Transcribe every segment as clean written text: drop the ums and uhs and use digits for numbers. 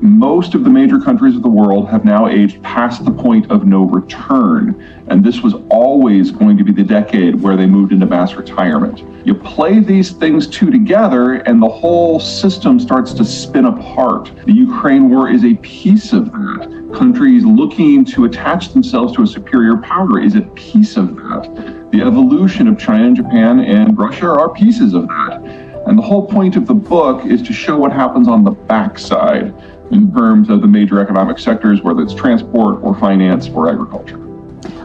Most of the major countries of the world have now aged past the point of no return. And this was always going to be the decade where they moved into mass retirement. You play these things two together and the whole system starts to spin apart. The Ukraine war is a piece of that. Countries looking to attach themselves to a superior power is a piece of that. The evolution of China and Japan and Russia are pieces of that. And the whole point of the book is to show what happens on the backside in terms of the major economic sectors, whether it's transport or finance or agriculture.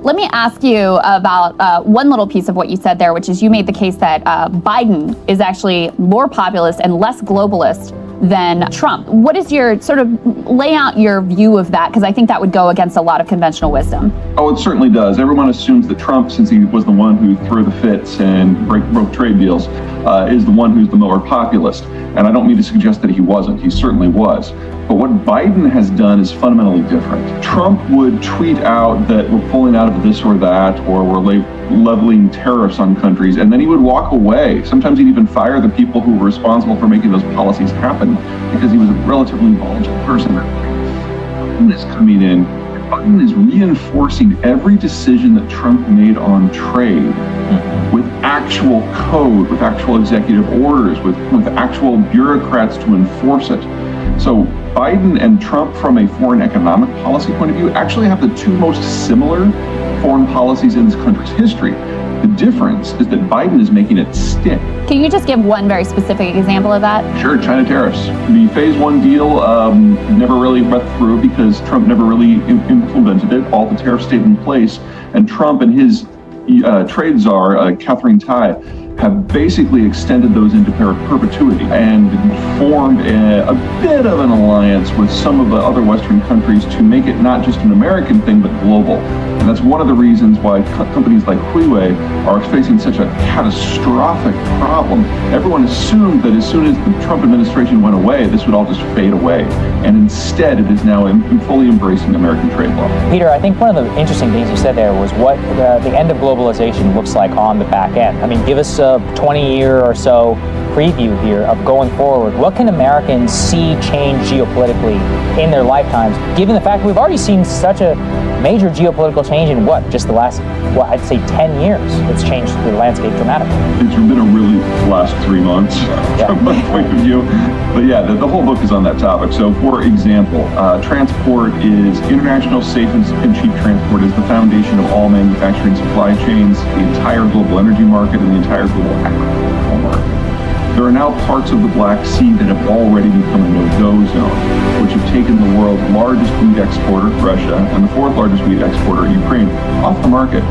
Let me ask you about one little piece of what you said there, which is you made the case that Biden is actually more populist and less globalist than Trump. What is your sort of lay out your view of that? Because I think that would go against a lot of conventional wisdom. Oh, it certainly does. Everyone assumes that Trump, since he was the one who threw the fits and broke trade deals, is the one who's the more populist. And I don't mean to suggest that he wasn't. He certainly was. But what Biden has done is fundamentally different. Trump would tweet out that we're pulling out of this or that, or we're leveling tariffs on countries, and then he would walk away. Sometimes he'd even fire the people who were responsible for making those policies happen because he was a relatively volatile person. Biden is coming in. Biden is reinforcing every decision that Trump made on trade with actual code, with actual executive orders, with actual bureaucrats to enforce it. So Biden and Trump, from a foreign economic policy point of view, actually have the two most similar foreign policies in this country's history. The difference is that Biden is making it stick. Can you just give one very specific example of that? Sure, China tariffs. The phase one deal never really went through because Trump never really implemented it. All the tariffs stayed in place, and Trump and his trade czar, Catherine Tai, have basically extended those into perpetuity and formed a bit of an alliance with some of the other Western countries to make it not just an American thing, but global. And that's one of the reasons why companies like Huawei are facing such a catastrophic problem. Everyone assumed that as soon as the Trump administration went away, this would all just fade away. And instead, it is now fully embracing American trade law. Peter, I think one of the interesting things you said there was what the end of globalization looks like on the back end. I mean, give us a 20-year or so preview here of going forward. What can Americans see change geopolitically in their lifetimes, given the fact we've already seen such a major geopolitical change in just the last, I'd say 10 years. It's changed the landscape dramatically. It's been a really last 3 months from my point of view. But yeah, the whole book is on that topic. So for example, transport is international, safe and cheap transport is the foundation of all manufacturing supply chains, the entire global energy market, and the entire global agricultural market. There are now parts of the Black Sea that have already become a no-go zone, which have taken the world's largest wheat exporter, Russia, and the fourth largest wheat exporter, Ukraine, off the market.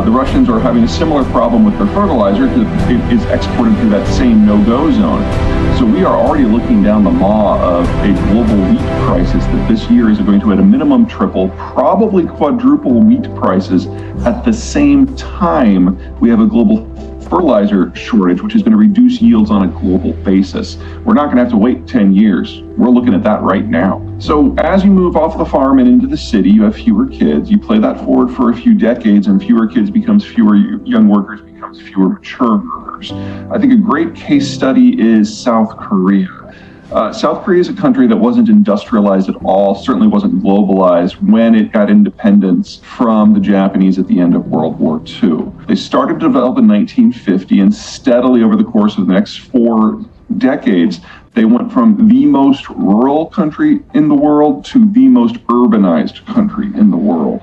The Russians are having a similar problem with their fertilizer because it is exported through that same no-go zone. So we are already looking down the maw of a global wheat crisis that this year is going to, at a minimum, triple, probably quadruple wheat prices. At the same time, we have a global fertilizer shortage, which is going to reduce yields on a global basis. We're not going to have to wait 10 years. We're looking at that right now. So as you move off the farm and into the city, you have fewer kids. You play that forward for a few decades, and fewer kids becomes fewer young workers, becomes fewer mature workers. I think a great case study is South Korea. South Korea is a country that wasn't industrialized at all, certainly wasn't globalized when it got independence from the Japanese at the end of World War II. They started to develop in 1950, and steadily over the course of the next 4 decades, they went from the most rural country in the world to the most urbanized country in the world.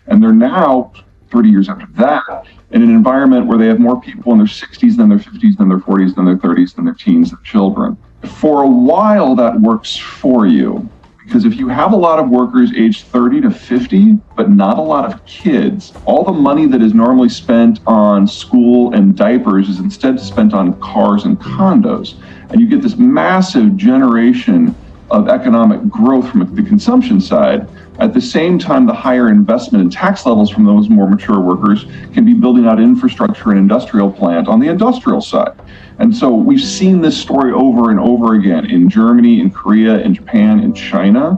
And they're now, 30 years after that, in an environment where they have more people in their 60s than their 50s, than their 40s, than their 30s, than their teens, than children. For a while, that works for you, because if you have a lot of workers aged 30 to 50, but not a lot of kids, all the money that is normally spent on school and diapers is instead spent on cars and condos. And you get this massive generation of economic growth from the consumption side. At the same time, the higher investment and tax levels from those more mature workers can be building out infrastructure and industrial plant on the industrial side. And so we've seen this story over and over again in Germany, in Korea, in Japan, in China.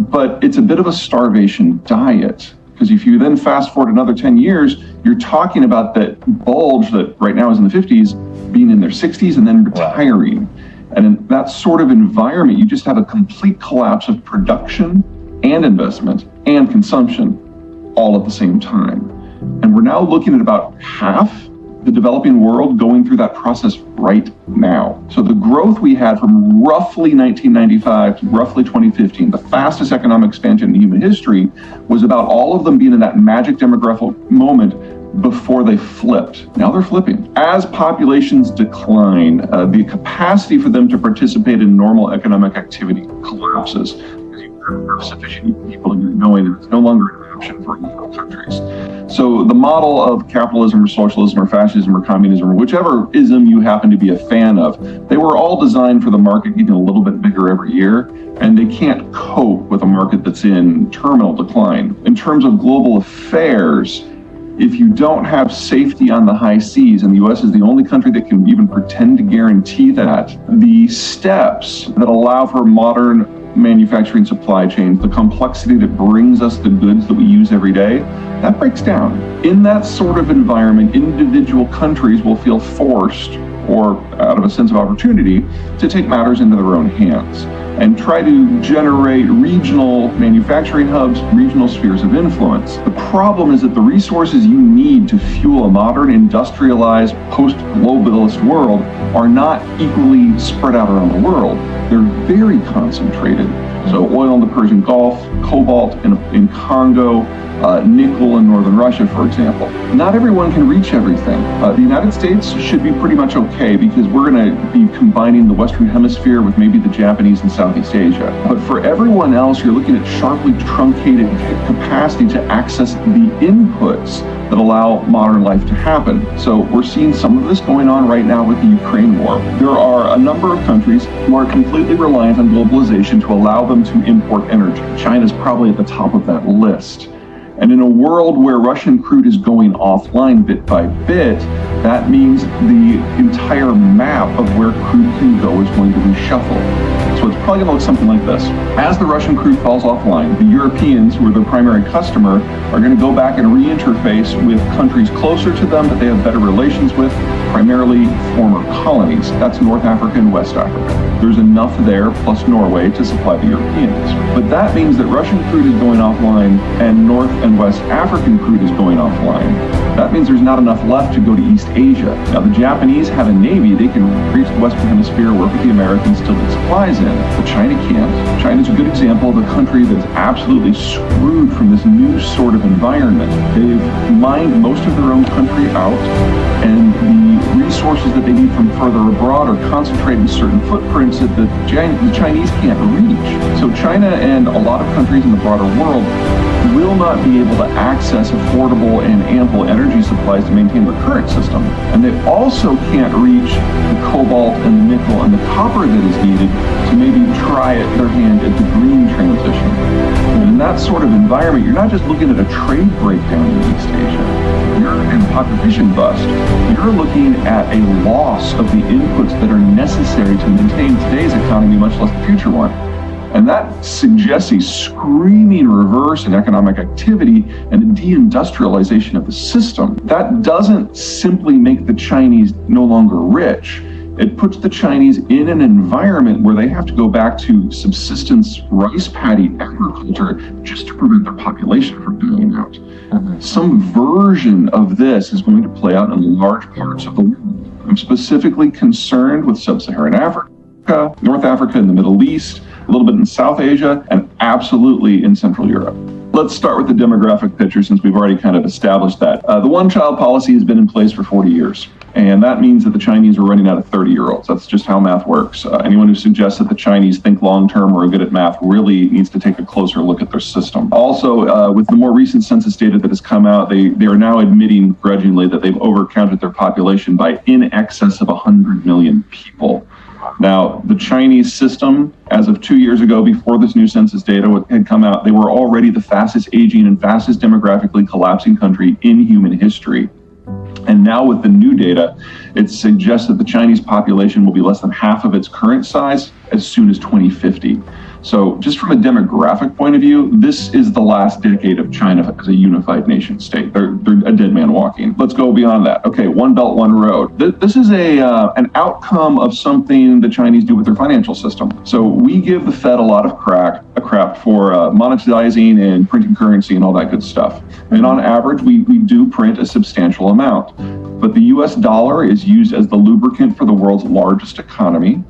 But it's a bit of a starvation diet, because if you then fast forward another 10 years, you're talking about that bulge that right now is in the 50s being in their 60s and then retiring. And in that sort of environment, you just have a complete collapse of production and investment and consumption all at the same time. And we're now looking at about half the developing world going through that process right now. So the growth we had from roughly 1995 to roughly 2015, the fastest economic expansion in human history, was about all of them being in that magic demographic moment before they flipped. Now they're flipping. As populations decline, the capacity for them to participate in normal economic activity collapses because you have sufficient people and you're knowing that it's no longer an option for equal countries. So the model of capitalism or socialism or fascism or communism or whichever ism you happen to be a fan of, they were all designed for the market getting a little bit bigger every year, and they can't cope with a market that's in terminal decline. In terms of global affairs, if you don't have safety on the high seas, and the US is the only country that can even pretend to guarantee that, the steps that allow for modern manufacturing supply chains, the complexity that brings us the goods that we use every day, that breaks down. In that sort of environment, individual countries will feel forced, or out of a sense of opportunity, to take matters into their own hands and try to generate regional manufacturing hubs, regional spheres of influence. The problem is that the resources you need to fuel a modern, industrialized, post-globalist world are not equally spread out around the world. They're very concentrated. So oil in the Persian Gulf, cobalt in Congo, nickel in northern Russia, for example. Not everyone can reach everything. The United States should be pretty much okay because we're going to be combining the Western Hemisphere with maybe the Japanese and Southeast Asia. But for everyone else, you're looking at sharply truncated capacity to access the inputs that allow modern life to happen. So we're seeing some of this going on right now with the Ukraine war. There are a number of countries who are completely reliant on globalization to allow them to import energy. China's probably at the top of that list. And in a world where Russian crude is going offline bit by bit, that means the entire map of where crude can go is going to reshuffle. So it's probably going to look something like this. As the Russian crude falls offline, the Europeans, who are their primary customer, are going to go back and reinterface with countries closer to them that they have better relations with, primarily former colonies. That's North Africa and West Africa. There's enough there, plus Norway, to supply the Europeans. But that means that Russian crude is going offline and North and West African crude is going offline. That means there's not enough left to go to East Asia. Now, the Japanese have a navy. They can reach the Western Hemisphere, work with the Americans, still get supplies in. But China can't. China's a good example of a country that's absolutely screwed from this new sort of environment. They've mined most of their own country out, and the resources that they need from further abroad are concentrated in certain footprints that the Chinese can't reach. So China and a lot of countries in the broader world will not be able to access affordable and ample energy supplies to maintain their current system. And they also can't reach the cobalt and the nickel and the copper that is needed to maybe try their hand at the green transition. And in that sort of environment, you're not just looking at a trade breakdown in East Asia. You're in population bust. You're looking at a loss of the inputs that are necessary to maintain today's economy, much less the future one. And that suggests a screaming reverse in economic activity and a deindustrialization of the system. That doesn't simply make the Chinese no longer rich. It puts the Chinese in an environment where they have to go back to subsistence rice paddy agriculture just to prevent their population from dying out. Some version of this is going to play out in large parts of the world. I'm specifically concerned with sub-Saharan Africa, North Africa, and the Middle East, a little bit in South Asia, and absolutely in Central Europe. Let's start with the demographic picture since we've already kind of established that. The one-child policy has been in place for 40 years. And that means that the Chinese are running out of 30-year-olds. That's just how math works. Anyone who suggests that the Chinese think long-term or are good at math really needs to take a closer look at their system. Also, with the more recent census data that has come out, they are now admitting grudgingly that they've overcounted their population by in excess of 100 million people. Now, the Chinese system, as of 2 years ago, before this new census data had come out, they were already the fastest aging and fastest demographically collapsing country in human history. And now with the new data, it suggests that the Chinese population will be less than half of its current size as soon as 2050. So just from a demographic point of view, this is the last decade of China as a unified nation state. They're a dead man walking. Let's go beyond that. Okay, One Belt, One Road. This is an outcome of something the Chinese do with their financial system. So we give the Fed a lot of crap for monetizing and printing currency and all that good stuff. And on average, we do print a substantial amount. But the US dollar is used as the lubricant for the world's largest economy.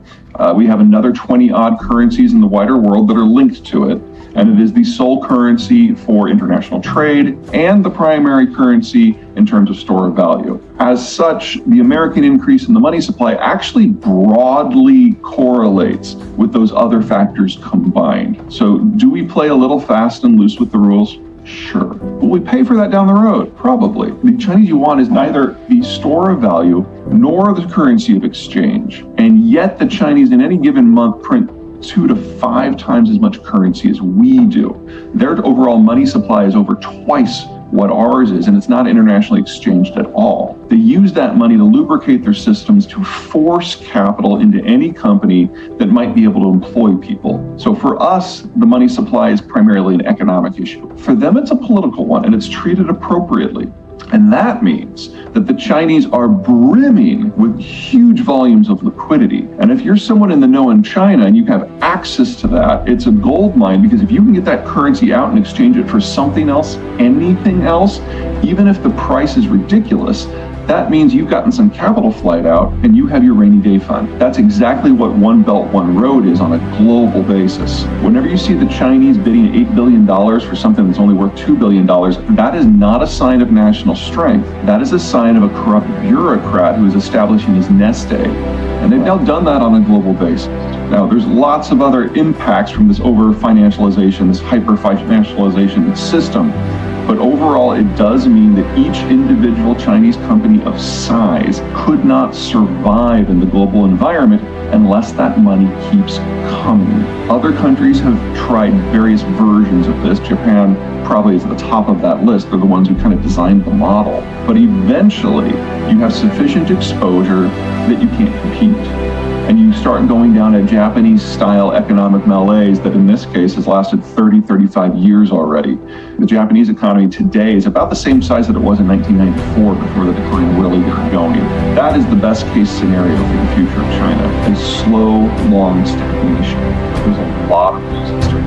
We have another 20-odd currencies in the wider world that are linked to it, and it is the sole currency for international trade and the primary currency in terms of store of value. As such, the American increase in the money supply actually broadly correlates with those other factors combined. So do we play a little fast and loose with the rules? Sure. Will we pay for that down the road? Probably. The Chinese yuan is neither the store of value nor the currency of exchange. And yet the Chinese in any given month print 2 to 5 times as much currency as we do. Their overall money supply is over twice what ours is, and it's not internationally exchanged at all. They use that money to lubricate their systems to force capital into any company that might be able to employ people. So for us, the money supply is primarily an economic issue. For them, it's a political one, and it's treated appropriately. And that means that the Chinese are brimming with huge volumes of liquidity. And if you're someone in the know in China and you have access to that, it's a gold mine, because if you can get that currency out and exchange it for something else, anything else, even if the price is ridiculous, that means you've gotten some capital flight out and you have your rainy day fund. That's exactly what One Belt, One Road is on a global basis. Whenever you see the Chinese bidding $8 billion for something that's only worth $2 billion, that is not a sign of national strength. That is a sign of a corrupt bureaucrat who is establishing his nest egg. And they've now done that on a global basis. Now, there's lots of other impacts from this over-financialization, this hyper-financialization system. But overall, it does mean that each individual Chinese company of size could not survive in the global environment unless that money keeps coming. Other countries have tried various versions of this. Japan probably is at the top of that list. They're the ones who kind of designed the model. But eventually, you have sufficient exposure that you can't compete. And you start going down a Japanese-style economic malaise that in this case has lasted 30, 35 years already. The Japanese economy today is about the same size that it was in 1994 before the decline really got going. That is the best-case scenario for the future of China, a slow, long stagnation. There's a lot of reasons to